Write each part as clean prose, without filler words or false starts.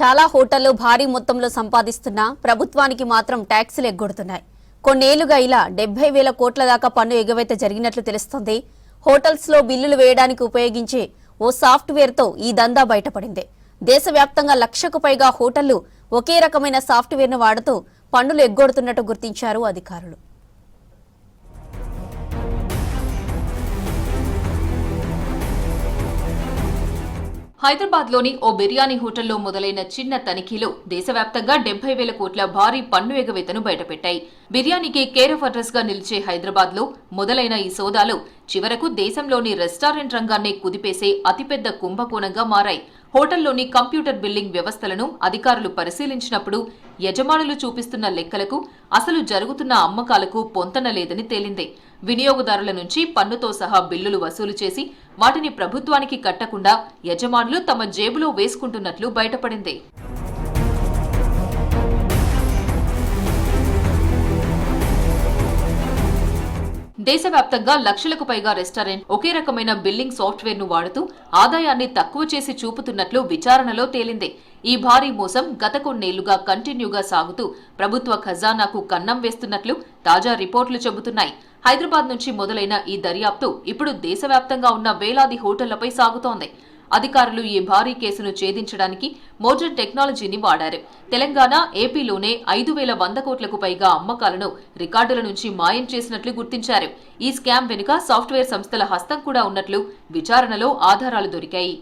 చాలా హోటళ్లు భారీ మొత్తంలో సంపాదిస్తున్నా ప్రభుత్వానికి మాత్రం ట్యాక్సులు ఎగ్గొడుతున్నాయి. కొన్నేళ్లుగా ఇలా 70,000 కోట్ల దాకా పన్ను ఎగవేత జరిగినట్లు తెలుస్తోంది. హోటల్స్ లో బిల్లులు వేయడానికి ఉపయోగించే ఓ సాఫ్ట్వేర్తో ఈ దందా బయటపడింది. దేశవ్యాప్తంగా 1,00,000కు పైగా హోటళ్లు ఒకే రకమైన సాఫ్ట్వేర్ను వాడుతూ పన్నులు ఎగ్గొడుతున్నట్టు గుర్తించారు అధికారులు. హైదరాబాద్ లోని ఓ బిర్యానీ హోటల్లో మొదలైన చిన్న తనిఖీలు దేశవ్యాప్తంగా 70,000 కోట్ల భారీ పన్ను ఎగవేతను బయటపెట్టాయి. బిర్యానీకి కేర్ ఆఫ్ అడ్రస్ గా నిలిచే హైదరాబాద్ లో మొదలైన ఈ సోదాలు చివరకు దేశంలోని రెస్టారెంట్ రంగాన్నే కుదిపేసే అతిపెద్ద కుంభకోణంగా మారాయి. హోటల్లోని కంప్యూటర్ బిల్లింగ్ వ్యవస్థలను అధికారులు పరిశీలించినప్పుడు యజమానులు చూపిస్తున్న లెక్కలకు అసలు జరుగుతున్న అమ్మకాలకు పొంతన లేదని తేలింది. వినియోగదారుల నుంచి పన్నుతో సహా బిల్లులు వసూలు చేసి వాటిని ప్రభుత్వానికి కట్టకుండా యజమానులు తమ జేబులో వేసుకుంటున్నట్లు బయటపడింది. దేశవ్యాప్తంగా 1,00,000కు పైగా రెస్టారెంట్ ఒకే రకమైన బిల్లింగ్ సాఫ్ట్వేర్ ను వాడుతూ ఆదాయాన్ని తక్కువ చేసి చూపుతున్నట్లు విచారణలో తేలింది. ఈ భారీ మోసం గత కొన్నేళ్లుగా కంటిన్యూగా సాగుతూ ప్రభుత్వ ఖజానాకు కన్నం వేస్తున్నట్లు తాజా రిపోర్టులు చెబుతున్నాయి. హైదరాబాద్ నుంచి మొదలైన ఈ దర్యాప్తు ఇప్పుడు దేశవ్యాప్తంగా ఉన్న వేలాది హోటళ్లపై సాగుతోంది. అధికారులు ఈ భారీ కేసును ఛేదించడానికి మోడర్న్ టెక్నాలజీని వాడారు. తెలంగాణ, ఏపీలోనే 5,100 కోట్లకు పైగా అమ్మకాలను రికార్డుల నుంచి మాయం చేసినట్లు గుర్తించారు. ఈ స్కామ్ వెనుక సాఫ్ట్వేర్ సంస్థల హస్తం కూడా ఉన్నట్లు విచారణలో ఆధారాలు దొరికాయి.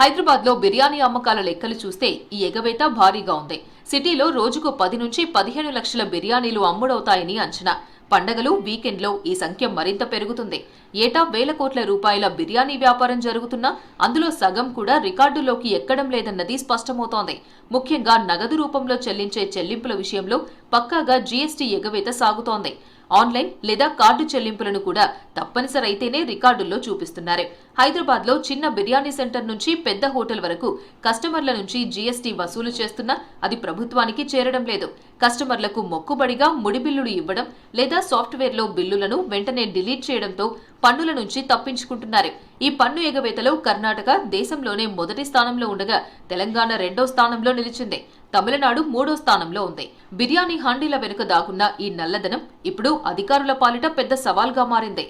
హైదరాబాద్ లో బిర్యానీ అమ్మకాల లెక్కలు చూస్తే ఈ ఎగవేత భారీగా ఉంది. సిటీలో రోజుకు 10 నుంచి 15 లక్షల బిర్యానీలు అమ్ముడవుతాయని అంచనా. పండగలు, వీకెండ్లో ఈ సంఖ్య మరింత పెరుగుతుంది. ఏటా 1,000 కోట్ల రూపాయల బిర్యానీ వ్యాపారం జరుగుతున్నా అందులో సగం కూడా రికార్డుల్లోకి ఎక్కడం లేదన్నది స్పష్టమవుతోంది. ముఖ్యంగా నగదు రూపంలో చెల్లించే చెల్లింపుల విషయంలో పక్కాగా జీఎస్టీ ఎగవేత సాగుతోంది. ఆన్లైన్ లేదా కార్డు చెల్లింపులను కూడా తప్పనిసరైతేనే రికార్డుల్లో చూపిస్తున్నారు. హైదరాబాద్ లో చిన్న బిర్యానీ సెంటర్ నుంచి పెద్ద హోటల్ వరకు కస్టమర్ల నుంచి జీఎస్టీ వసూలు చేస్తున్నా అది ప్రభుత్వానికి చేరడం లేదు. కస్టమర్లకు మొక్కుబడిగా ముడి బిల్లులు ఇవ్వడం లేదా సాఫ్ట్వేర్ లో బిల్లులను వెంటనే డిలీట్ చేయడంతో పన్నుల నుంచి తప్పించుకుంటున్నారు. ఈ పన్ను ఎగవేతలో కర్ణాటక దేశంలోనే మొదటి స్థానంలో ఉండగా తెలంగాణ 2వ స్థానంలో నిలిచింది. తమిళనాడు 3వ స్థానంలో ఉంది. బిర్యానీ హండీల వెనుక దాగున్న ఈ నల్లధనం ఇప్పుడు అధికారుల పాలిట పెద్ద సవాల్గా మారింది.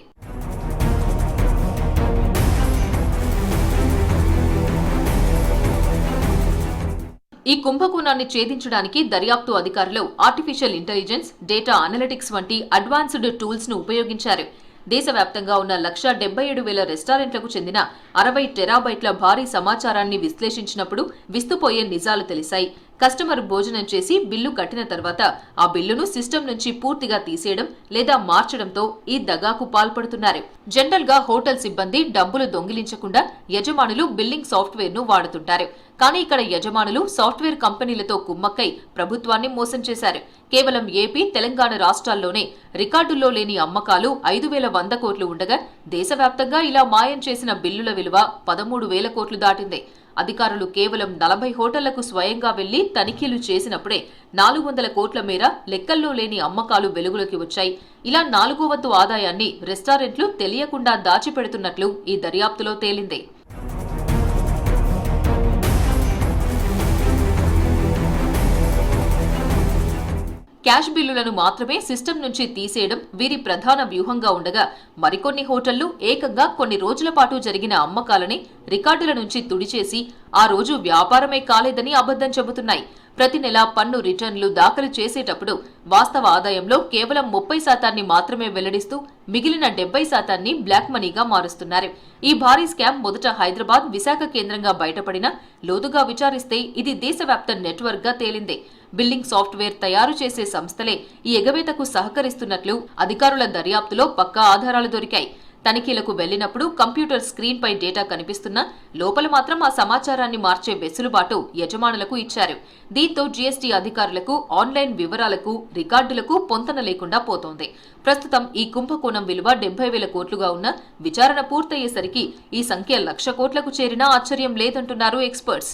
ఈ కుంభకోణాన్ని ఛేదించడానికి దర్యాప్తు అధికారులు ఆర్టిఫిషియల్ ఇంటెలిజెన్స్, డేటా అనలిటిక్స్ వంటి అడ్వాన్స్డ్ టూల్స్ ను ఉపయోగించారు. దేశవ్యాప్తంగా ఉన్న 1,77,000 రెస్టారెంట్లకు చెందిన 60 టెరాబైట్ల భారీ సమాచారాన్ని విశ్లేషించినప్పుడు విస్తుపోయే నిజాలు తెలిసాయి. కస్టమర్ భోజనం చేసి బిల్లు కట్టిన తర్వాత ఆ బిల్లును సిస్టమ్ నుంచి పూర్తిగా తీసేయడం లేదా మార్చడంతో ఈ దగాకు పాల్పడుతున్నారు. జనరల్ గా హోటల్ సిబ్బంది డబ్బులు దొంగిలించకుండా యజమానులు బిల్లింగ్ సాఫ్ట్వేర్ ను వాడుతుంటారు. కానీ ఇక్కడ యజమానులు సాఫ్ట్వేర్ కంపెనీలతో కుమ్మక్కై ప్రభుత్వాన్ని మోసం చేశారు. కేవలం ఏపీ, తెలంగాణ రాష్ట్రాల్లోనే రికార్డుల్లో లేని అమ్మకాలు 5,100 కోట్లు ఉండగా దేశవ్యాప్తంగా ఇలా మాయం చేసిన బిల్లుల విలువ 13,000 కోట్లు దాటింది. అధికారులు కేవలం 40 హోటళ్లకు స్వయంగా వెళ్లి తనిఖీలు చేసినప్పుడే 400 కోట్ల మేర లెక్కల్లో లేని అమ్మకాలు వెలుగులోకి వచ్చాయి. ఇలా 4వ వంతు ఆదాయాన్ని రెస్టారెంట్లు తెలియకుండా దాచిపెడుతున్నట్లు ఈ దర్యాప్తులో తేలింది. క్యాష్ బిల్లులను మాత్రమే సిస్టమ్ నుంచి తీసేయడం వీరి ప్రధాన వ్యూహంగా ఉండగా మరికొన్ని హోటళ్లు ఏకంగా కొన్ని రోజుల పాటు జరిగిన అమ్మకాలని రికార్డుల నుంచి తుడిచేసి ఆ రోజు వ్యాపారమే కాలేదని అబద్ధం చెబుతున్నాయి. ప్రతి నెల పన్ను రిటర్న్లు దాఖలు చేసేటప్పుడు వాస్తవ ఆదాయంలో కేవలం 30% మాత్రమే వెల్లడిస్తూ మిగిలిన 70% బ్లాక్ మనీగా మారుస్తున్నారు. ఈ భారీ స్కామ్ మొదట హైదరాబాద్, విశాఖ కేంద్రంగా బయటపడినా లోతుగా విచారిస్తే ఇది దేశవ్యాప్త నెట్వర్క్ గా తేలింది. బిల్లింగ్ సాఫ్ట్వేర్ తయారు చేసే సంస్థలే ఈ ఎగవేతకు సహకరిస్తున్నట్లు అధికారుల దర్యాప్తులో పక్కా ఆధారాలు దొరికాయి. తనిఖీలకు వెళ్లినప్పుడు కంప్యూటర్ స్క్రీన్ పై డేటా కనిపిస్తున్నా లోపల మాత్రం ఆ సమాచారాన్ని మార్చే వెసులుబాటు యజమానులకు ఇచ్చారు. దీంతో జీఎస్టీ అధికారులకు ఆన్లైన్ వివరాలకు, రికార్డులకు పొంతన లేకుండా పోతోంది. ప్రస్తుతం ఈ కుంభకోణం విలువ 70,000 కోట్లుగా ఉన్న విచారణ పూర్తయ్యేసరికి ఈ సంఖ్య 1,00,000 కోట్లకు చేరినా ఆశ్చర్యం లేదంటున్నారు ఎక్స్పర్ట్స్.